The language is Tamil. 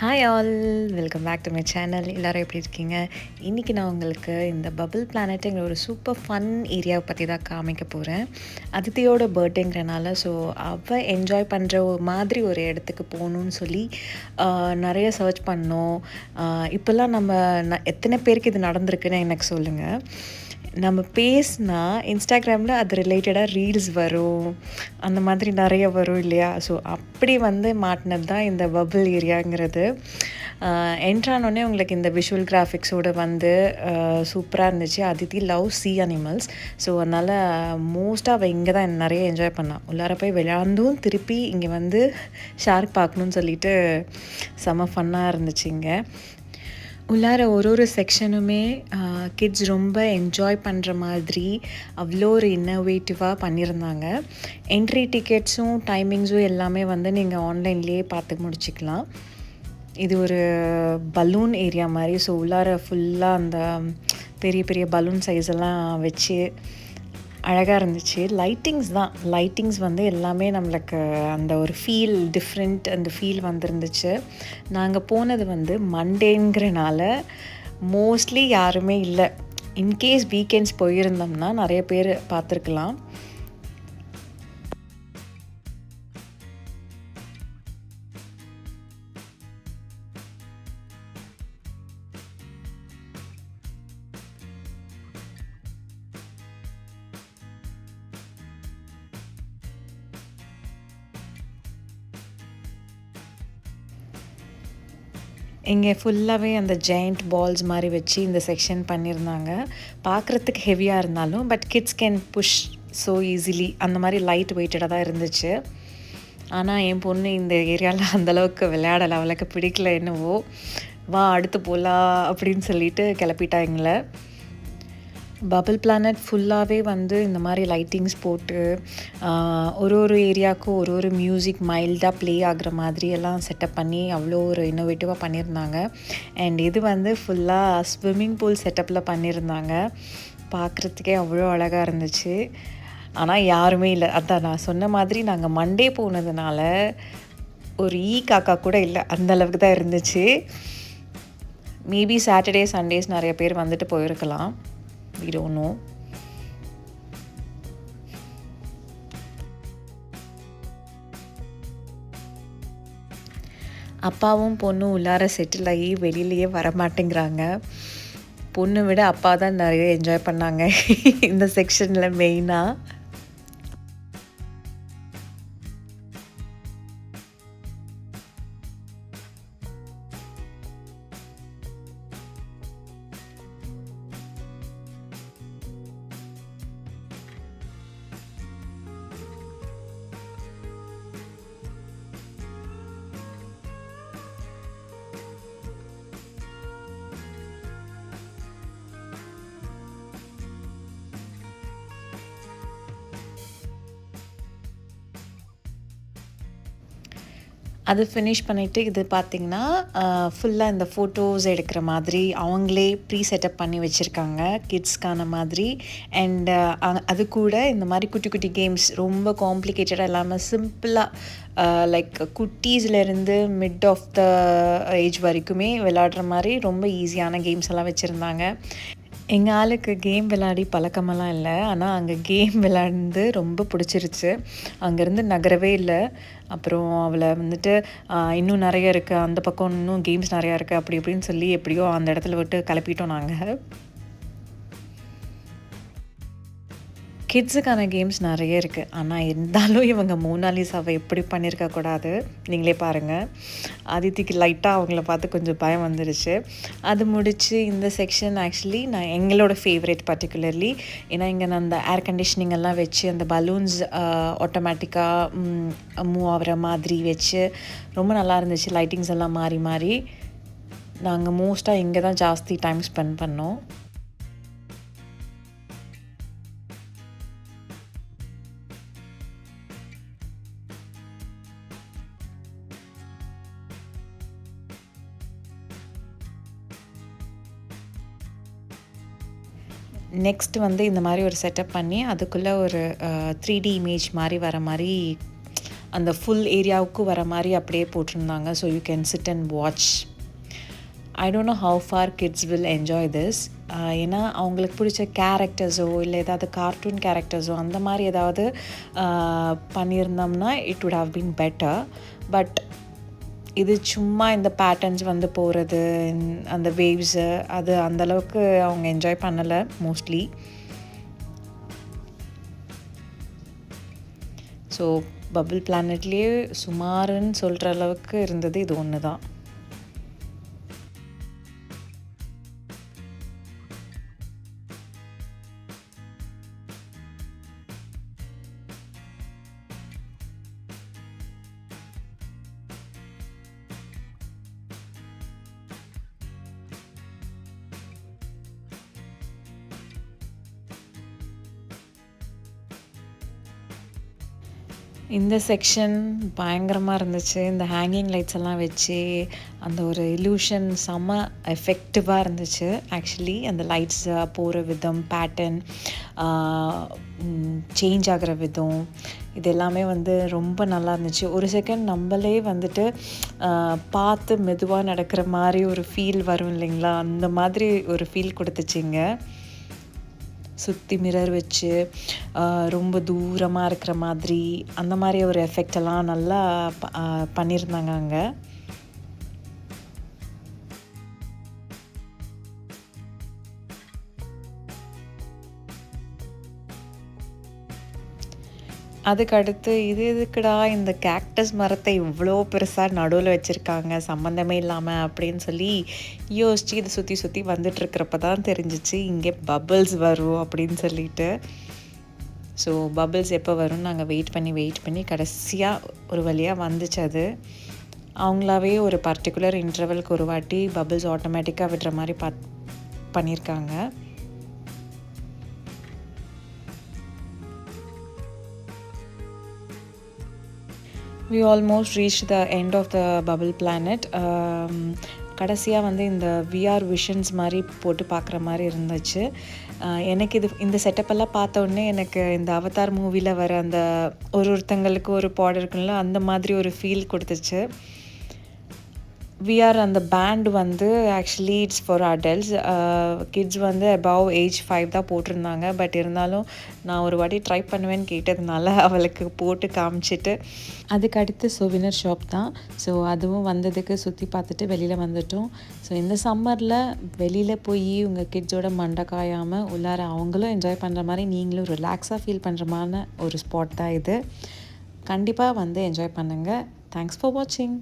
Hi all, welcome back to my channel. எல்லோரும் எப்படி இருக்கீங்க? இன்றைக்கி நான் உங்களுக்கு இந்த பபிள் பிளானட்டுங்கிற ஒரு சூப்பர் ஃபன் ஏரியாவை பற்றி தான் காமிக்க போகிறேன். அதித்தியோட பர்த்டேங்கிறனால அவள் என்ஜாய் பண்ணுற மாதிரி ஒரு இடத்துக்கு போகணுன்னு சொல்லி நிறைய சர்ச் பண்ணோம். இப்போல்லாம் எத்தனை பேருக்கு இது நடந்திருக்குன்னு எனக்கு சொல்லுங்கள். நம்ம பேசினா இன்ஸ்டாகிராமில் அது ரிலேட்டடாக ரீல்ஸ் வரும், அந்த மாதிரி நிறைய வரும் இல்லையா? ஸோ அப்படி மாட்டினது தான் இந்த பபிள் ஏரியாங்கிறது. என்ட்ரானோடனே உங்களுக்கு இந்த விஷுவல் கிராஃபிக்ஸோடு சூப்பராக இருந்துச்சு. Aditi love C animals. So அதனால் மோஸ்ட்டாக அவள் இங்கே தான் நிறைய என்ஜாய் பண்ணாள். உள்ளார போய் விளையாண்டும் திருப்பி இங்கே ஷார்க் பார்க்கணுன்னு சொல்லிட்டு செம ஃபன்னாக இருந்துச்சு. இங்கே உள்ளார ஒரு செக்ஷனுமே கிட்ஸ் ரொம்ப என்ஜாய் பண்ணுற மாதிரி அவ்வளோ ஒரு இன்னோவேட்டிவாக பண்ணியிருந்தாங்க. என்ட்ரி டிக்கெட்ஸும் டைமிங்ஸும் எல்லாமே நீங்கள் ஆன்லைன்லேயே பார்த்து முடிச்சிக்கலாம். இது ஒரு பலூன் ஏரியா மாதிரி. ஸோ உள்ளார ஃபுல்லாக அந்த பெரிய பெரிய பலூன் சைஸ் எல்லாம் வச்சு அழகாக இருந்துச்சு. லைட்டிங்ஸ் எல்லாமே நம்மளுக்கு அந்த ஒரு ஃபீல் டிஃப்ரெண்ட், அந்த ஃபீல் வந்துருந்துச்சு. நாங்கள் போனது மண்டேங்கிறனால மோஸ்ட்லி யாருமே இல்லை. இன்கேஸ் வீக்கெண்ட்ஸ் போயிருந்தோம்னா நிறைய பேர் பார்த்துருக்கலாம். இங்கே ஃபுல்லாகவே அந்த ஜெயண்ட் பால்ஸ் மாதிரி வச்சு இந்த செக்ஷன் பண்ணியிருந்தாங்க. பார்க்குறதுக்கு ஹெவியாக இருந்தாலும் but kids can push so easily, அந்த மாதிரி லைட் வெயிட்டடாக தான் இருந்துச்சு. ஆனால் என் பொண்ணு இந்த ஏரியாவில் அந்தளவுக்கு விளையாடலை, அவளுக்கு பிடிக்கல என்னவோ. வா அடுத்து போகலாம் அப்படின்னு சொல்லிட்டு கிளப்பிட்டா எங்களை. பபிள் பிளானட் ஃபுல்லாகவே இந்த மாதிரி லைட்டிங்ஸ் போட்டு ஒரு ஏரியாவுக்கும் ஒரு மியூசிக் மைல்டாக ப்ளே ஆகிற மாதிரி எல்லாம் செட்டப் பண்ணி அவ்வளோ ஒரு இன்னோவேட்டிவாக பண்ணியிருந்தாங்க. அண்ட் இது ஃபுல்லாக ஸ்விம்மிங் பூல் செட்டப்பில் பண்ணியிருந்தாங்க. பார்க்குறதுக்கே அவ்வளோ அழகாக இருந்துச்சு. ஆனால் யாருமே இல்லை. அதான் நான் சொன்ன மாதிரி நாங்கள் மண்டே போனதுனால ஒரு காக்கா கூட இல்லை, அந்தளவுக்கு தான் இருந்துச்சு. மேபி சாட்டர்டே சண்டேஸ் நிறைய பேர் போயிருக்கலாம். We don't know. அப்பாவும் பொண்ணும் உள்ளார செட்டில் ஆகி வெளியிலேயே வரமாட்டேங்கிறாங்க. பொண்ணை விட அப்பா தான் நிறைய என்ஜாய் பண்ணாங்க இந்த செக்ஷனில் மெயினாக. அது ஃபினிஷ் பண்ணிவிட்டு இது பார்த்திங்கன்னா ஃபுல்லாக இந்த ஃபோட்டோஸ் எடுக்கிற மாதிரி அவங்களே ப்ரீ செட்டப் பண்ணி வச்சுருக்காங்க கிட்ஸ்க்கான மாதிரி. அண்ட் அது கூட இந்த மாதிரி குட்டி குட்டி கேம்ஸ், ரொம்ப காம்ப்ளிகேட்டடாக இல்லாமல் சிம்பிளாக லைக் குட்டீஸ்லேருந்து மிட் ஆஃப் த ஏஜ் வரைக்குமே விளையாடுற மாதிரி ரொம்ப ஈஸியான கேம்ஸ் எல்லாம் வச்சுருந்தாங்க. எங்கள் ஆளுக்கு கேம் விளையாடி பழக்கமெல்லாம் இல்லை, ஆனால் அங்கே கேம் விளையாண்டு ரொம்ப பிடிச்சிருச்சு. அங்கேருந்து நகரவே இல்லை. அப்புறம் அவளை இன்னும் நிறைய இருக்குது, அந்த பக்கம் இன்னும் கேம்ஸ் நிறையா இருக்குது அப்படி இப்படின்னு சொல்லி எப்படியோ அந்த இடத்துல விட்டு கிளப்பிட்டோம் நாங்கள். கிட்ஸுக்கான கேம்ஸ் நிறைய இருக்குது. ஆனால் இருந்தாலும் இவங்க மோனாலிசாவை எப்படி பண்ணியிருக்கக்கூடாது, நீங்களே பாருங்கள். அதித்திக்கு லைட்டாக அவங்கள பார்த்து கொஞ்சம் பயம் வந்துடுச்சு. அது முடித்து இந்த செக்ஷன் ஆக்சுவலி எங்களோட ஃபேவரேட் பர்டிகுலர்லி. ஏன்னா இங்கே நான் அந்த ஏர் கண்டிஷனிங் எல்லாம் வச்சு அந்த பலூன்ஸ் ஆட்டோமேட்டிக்காக மூவ் ஆகிற மாதிரி வச்சு ரொம்ப நல்லா இருந்துச்சு. லைட்டிங்ஸ் எல்லாம் மாறி மாறி நாங்கள் மோஸ்ட்டாக இங்கே தான் ஜாஸ்தி டைம் ஸ்பெண்ட் பண்ணோம். நெக்ஸ்ட் இந்த மாதிரி ஒரு செட்டப் பண்ணி அதுக்குள்ளே ஒரு 3D இமேஜ் மாதிரி வர மாதிரி அந்த ஃபுல் ஏரியாவுக்கு வர மாதிரி அப்படியே போட்டிருந்தாங்க. So you can sit and watch. I don't know how for kids will enjoy this. ஏன்னா அவங்களுக்கு பிடிச்ச கேரக்டர்ஸோ இல்லை ஏதாவது கார்ட்டூன் கேரக்டர்ஸோ அந்த மாதிரி ஏதாவது பண்ணியிருந்தோம்னா it would have been better. But இது சும்மா இந்த பேட்டர்ன்ஸ் வந்து போகிறது, அந்த வேவ்ஸு, அது அந்தளவுக்கு அவங்க என்ஜாய் பண்ணலை மோஸ்ட்லி. ஸோ பபிள் பிளானட்லேயே சுமாருன்னு சொல்கிற அளவுக்கு இருந்தது இது ஒன்று தான். இந்த செக்ஷன் பயங்கரமாக இருந்துச்சு. இந்த ஹேங்கிங் லைட்ஸ் எல்லாம் வச்சு அந்த ஒரு இல்யூஷன் செம்ம எஃபெக்டிவாக இருந்துச்சு. ஆக்சுவலி அந்த லைட்ஸ் போகிற விதம், பேட்டர்ன், சேஞ்ச் ஆகிற விதம், இது எல்லாமே வந்து ரொம்ப நல்லா இருந்துச்சு. ஒரு செகண்ட் நம்மளே வந்துட்டு பார்த்து மெதுவாக நடக்கிற மாதிரி ஒரு ஃபீல் வரும் இல்லைங்களா, அந்த மாதிரி ஒரு ஃபீல் கொடுத்துச்சிங்க. சுற்றி மிரர் வச்சு ரொம்ப தூரமாக இருக்கிற மாதிரி அந்த மாதிரி ஒரு எஃபெக்ட் எல்லாம் நல்லா பண்ணியிருந்தாங்க அங்கே. அதுக்கடுத்து இது எதுக்குடா இந்த கேக்டஸ் மரத்தை இவ்வளோ பெருசாக நடுவில் வச்சுருக்காங்க சம்மந்தமே இல்லாமல் அப்படின்னு சொல்லி யோசித்து இதை சுற்றி சுற்றி வந்துட்டுருக்கிறப்ப தான் தெரிஞ்சிச்சு இங்கே பபிள்ஸ் வரும் அப்படின்னு சொல்லிட்டு. ஸோ பபிள்ஸ் எப்போ வரும்னு நாங்கள் வெயிட் பண்ணி கடைசியாக ஒரு வழியாக வந்துச்சு. அது அவங்களாவே ஒரு பர்டிகுலர் இன்டர்வலுக்கு ஒரு வாட்டி பபிள்ஸ் ஆட்டோமேட்டிக்காக விடுற மாதிரி பண்ணியிருக்காங்க. We almost reached the end of the bubble planet. கடைசியாக வந்து இந்த விஆர் விஷன்ஸ் மாதிரி போட்டு பார்க்குற மாதிரி இருந்துச்சு. எனக்கு இந்த செட்டப்பெல்லாம் பார்த்த உடனே எனக்கு இந்த அவதார் மூவியில் வர அந்த ஒருத்தங்களுக்கு ஒரு பாட் இருக்குல்ல, அந்த மாதிரி ஒரு ஃபீல் கொடுத்துச்சு. விஆர் அந்த பேண்ட் வந்து actually it's for adults. Kids வந்து அபவ் ஏஜ் 5 தான் போட்டிருந்தாங்க. பட் இருந்தாலும் நான் ஒரு வாட்டி ட்ரை பண்ணுவேன்னு கேட்டதுனால அவளுக்கு போட்டு காமிச்சிட்டு அதுக்கு அடுத்து சோவினர் ஷாப் தான். ஸோ அதுவும் வந்ததுக்கு சுற்றி பார்த்துட்டு வெளியில் வந்துட்டோம். ஸோ இந்த சம்மரில் வெளியில் போய் உங்கள் கிட்ஸோட மண்டை காயாமல் உள்ளார அவங்களும் என்ஜாய் பண்ணுற மாதிரி நீங்களும் ரிலாக்ஸாக ஃபீல் பண்ணுற மாதிரி ஒரு ஸ்பாட் தான் இது. கண்டிப்பாக வந்து என்ஜாய் பண்ணுங்கள். தேங்க்ஸ் ஃபார் வாட்சிங்.